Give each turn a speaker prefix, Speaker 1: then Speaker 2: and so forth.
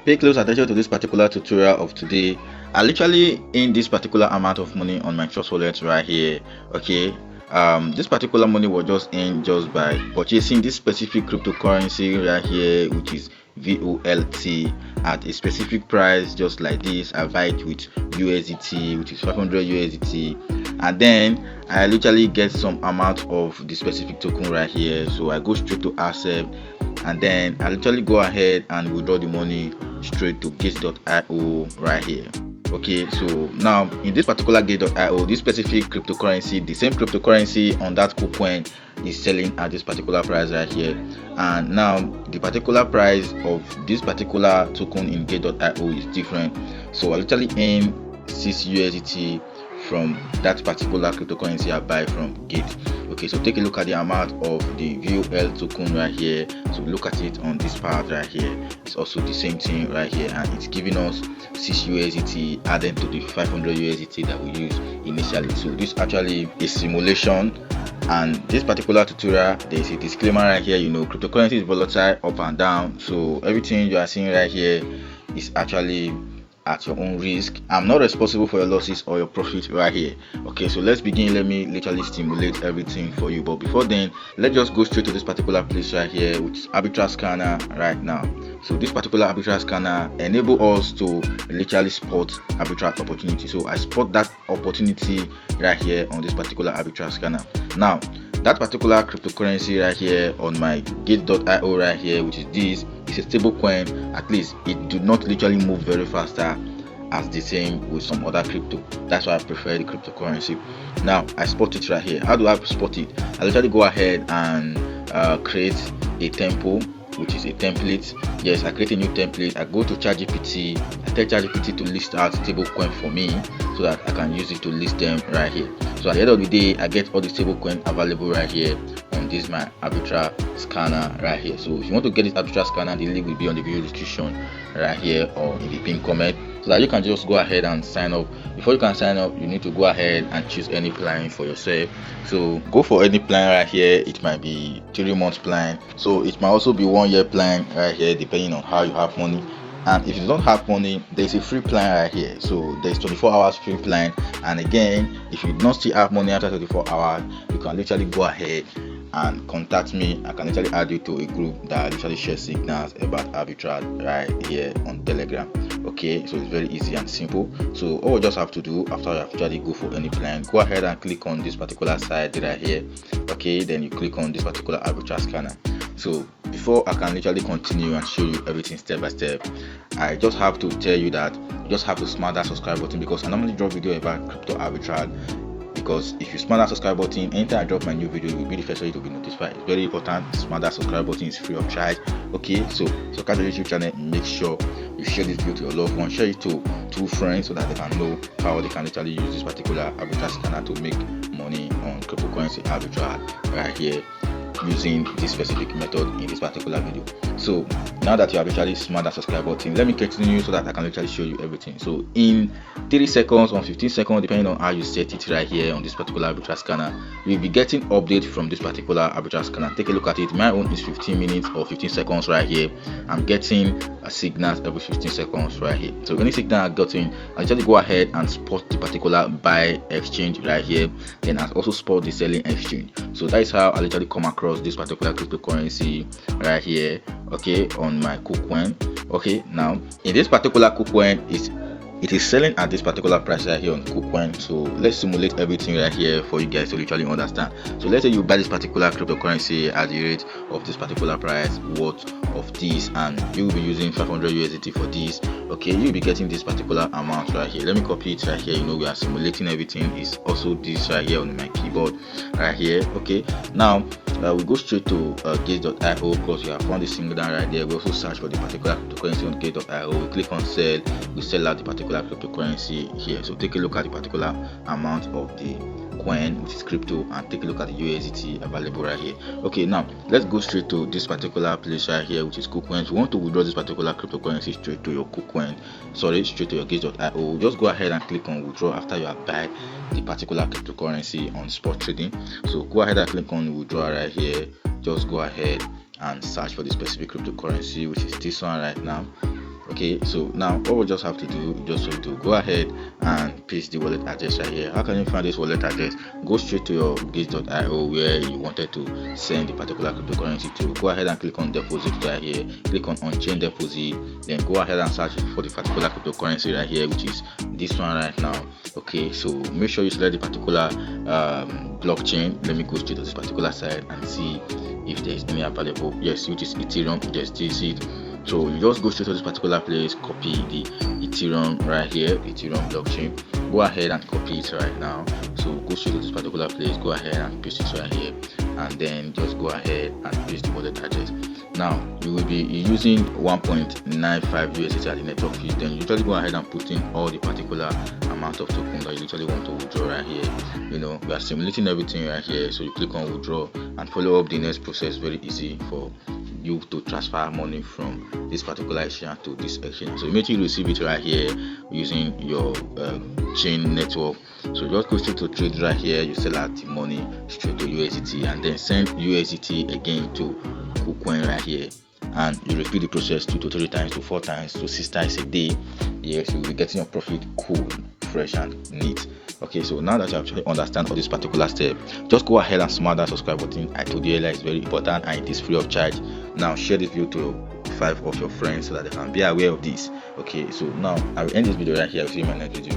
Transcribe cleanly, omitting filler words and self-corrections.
Speaker 1: Pay close attention to this particular tutorial of today. I literally earned this particular amount of money on my trust wallet right here. Okay, this particular money was just earned just by purchasing this specific cryptocurrency right here, which is VOLT, at a specific price just like this. I buy it with USDT, which is 500 USDT, and then I literally get some amount of the specific token right here. So I go straight to accept, and then I literally go ahead and withdraw the money straight to gate.io right here. Okay, so now in this particular gate.io, this specific cryptocurrency, the same cryptocurrency on that coin is selling at this particular price right here, and now the particular price of this particular token in gate.io is different. So I literally earn 6 USDT from that particular cryptocurrency I buy from Gate. Okay, so take a look at the amount of the VOL token right here. So look at it on this part right here. It's also the same thing right here, and it's giving us 6 USDT added to the 500 USDT that we used initially. So this actually is simulation, and this particular tutorial, there is a disclaimer right here. You know, cryptocurrency is volatile up and down, so everything you are seeing right here is actually at your own risk. I'm not responsible for your losses or your profit right here. Okay, so let's begin. Let me literally stimulate everything for you, but before then, let's just go straight to this particular place right here, which is Arbitrage scanner right now. So this particular arbitrage scanner enable us to literally spot arbitrage opportunity. So I spot that opportunity right here on this particular arbitrage scanner. Now that particular cryptocurrency right here on my gate.io right here, which is this, is a stable coin. At least it do not literally move very faster as the same with some other crypto. That's why I prefer the cryptocurrency. Now I spot it right here. How do I spot it? I literally go ahead and create a tempo, which is a template. Yes, I create a new template. I go to ChatGPT. I tell ChatGPT to list out stable coin for me so that I can use it to list them right here. So at the end of the day, I get all the stable coin available right here on this my arbitrage scanner right here. So if you want to get this arbitrage scanner, the link will be on the video description right here or in the pinned comment, so that you can just go ahead and sign up. Before you can sign up, you need to go ahead and choose any plan for yourself. So go for any plan right here. It might be 3-month plan, so it might also be 1-year plan right here, depending on how you have money. And if you don't have money, there's a free plan right here. So there's 24 hours free plan, and again, if you don't still have money after 24 hours, you can literally go ahead and contact me. I can literally add you to a group that literally shares signals about arbitrage right here on Telegram. Okay, so it's very easy and simple. So all you just have to do after you actually go for any plan, go ahead and click on this particular site right here. Okay, then you click on this particular arbitrage scanner. So before I can literally continue and show you everything step by step, I just have to tell you that you just have to smash that subscribe button, because I normally drop video about crypto arbitrage. Because if you smash that subscribe button, anytime I drop my new video, you'll be the first one to be notified. It's very important. Smash that subscribe button, is free of charge. Okay, so catch the YouTube channel, make sure you share this video to your loved one, share it to 2 friends so that they can know how they can literally use this particular arbitrage scanner to make money on cryptocurrency arbitrage right here, using this specific method in this particular video. So now that you have literally smashed that subscribe button, let me continue so that I can literally show you everything. So in 30 seconds or 15 seconds, depending on how you set it right here on this particular arbitrage scanner, you'll be getting update from this particular arbitrage scanner. Take a look at it. My own is 15 minutes or 15 seconds right here. I'm getting a signal every 15 seconds right here. So any signal I got in, I literally go ahead and spot the particular buy exchange right here. Then I also spot the selling exchange. So that is how I literally come across this particular cryptocurrency right here. Okay, on my KuCoin. Okay, now in this particular KuCoin, it is selling at this particular price right here on KuCoin. So let's simulate everything right here for you guys to literally understand. So let's say you buy this particular cryptocurrency at the rate of this particular price, worth of this, and you will be using 500 USDT for this. Okay, you'll be getting this particular amount right here. Let me copy it right here. You know, we are simulating everything. Is also this right here on my keyboard right here. Okay, now we go straight to gate.io, because we have found the single down right there. We also search for the particular cryptocurrency on gate.io. We click on sell. We sell out the particular cryptocurrency here. So take a look at the particular amount of the coin, which is crypto, and take a look at the USDT available right here. Okay, now let's go straight to this particular place right here, which is KuCoin. You want to withdraw this particular cryptocurrency straight to your KuCoin, straight to your gate.io. Just go ahead and click on withdraw after you have buy the particular cryptocurrency on spot trading. So go ahead and click on withdraw right here. Just go ahead and search for the specific cryptocurrency, which is this one right now. Okay, so now what we just have to do, just have to go ahead and paste the wallet address right here. How can you find this wallet address? Go straight to your gate.io where you wanted to send the particular cryptocurrency to. Go ahead and click on deposit right here, click on chain deposit, then go ahead and search for the particular cryptocurrency right here, which is this one right now. Okay, so make sure you select the particular blockchain. Let me go straight to this particular site and see if there is any available. Yes, which is Ethereum. Yes, this is it. So you just go straight to this particular place, copy the Ethereum right here, Ethereum blockchain. Go ahead and copy it right now. So go straight to this particular place, go ahead and paste it right here, and then just go ahead and paste the wallet address. Now you will be using 1.95 USDT at the network fee. Then you usually go ahead and put in all the particular amount of token that you literally want to withdraw right here. You know, we are simulating everything right here, so you click on withdraw and follow up the next process. Very easy for you to transfer money from this particular exchange to this exchange. So immediately you receive it right here using your chain network. So just go straight to trade right here. You sell out the money straight to USDT and then send USDT again to KuCoin right here, and you repeat the process 2 to 3 times to 4 times to 6 times a day. Yes, you'll be getting your profit cool, fresh and neat. Okay, so now that you actually understand all this particular step, just go ahead and smash that subscribe button. I told you earlier, it's very important and it is free of charge. Now share this video to 5 of your friends so that they can be aware of this. Okay, so now I will end this video right here. I'll see you in my next video.